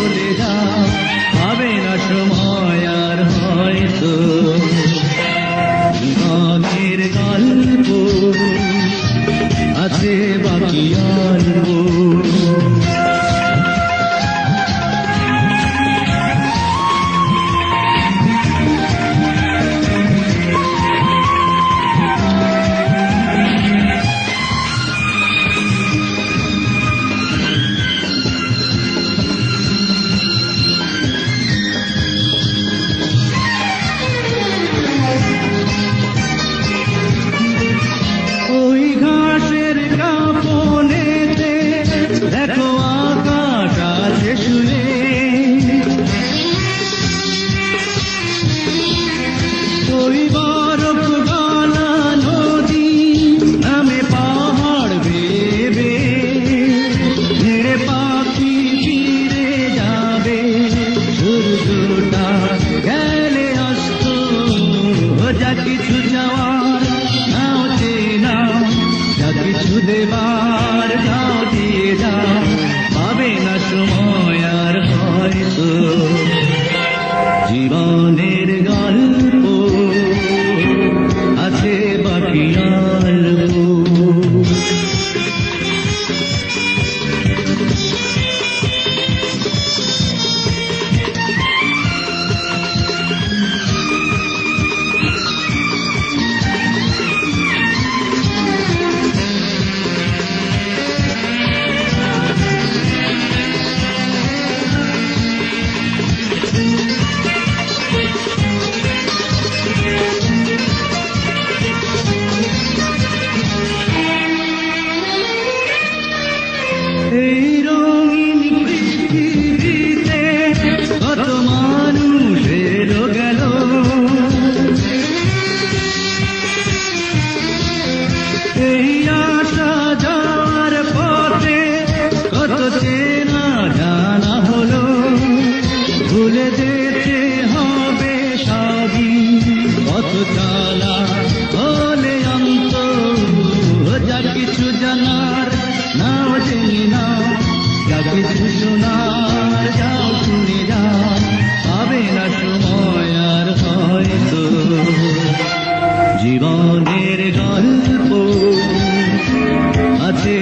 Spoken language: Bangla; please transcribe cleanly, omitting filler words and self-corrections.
চলে যাও, হবে না সময় আর হয়তো জীবনের গল্প আছে বাকি অল্প। দেখো আকাশ আছে শুনে, ওই বরফ গলা নদী নামে পাহাড় ভেবে ঝেড়ে পাখি ফিরে যাবে। সূর্যটা গেলে অস্ত, যা কিছু যাওয়ার নাও চেনা, যা কিছু দেবার নাও দিয়ে যাও, পাবে না সময় আর হয়তো জীবনের গল্প আছে বাকি অল্প। এই রঙিন পৃথিবীতে কত মানুষ এলো গেল, এই আসা যাওয়ার পথে কত চেনা জানা হলো। ভুলে যেতে হবে সবই, পথ চলা হলে অন্ত, যা কিছু জানার নাও জেনে নাও, যা কিছু শোনার যাও শুনে যাও, পাবে না সময় আর হয়তো জীবনের গল্প আছে।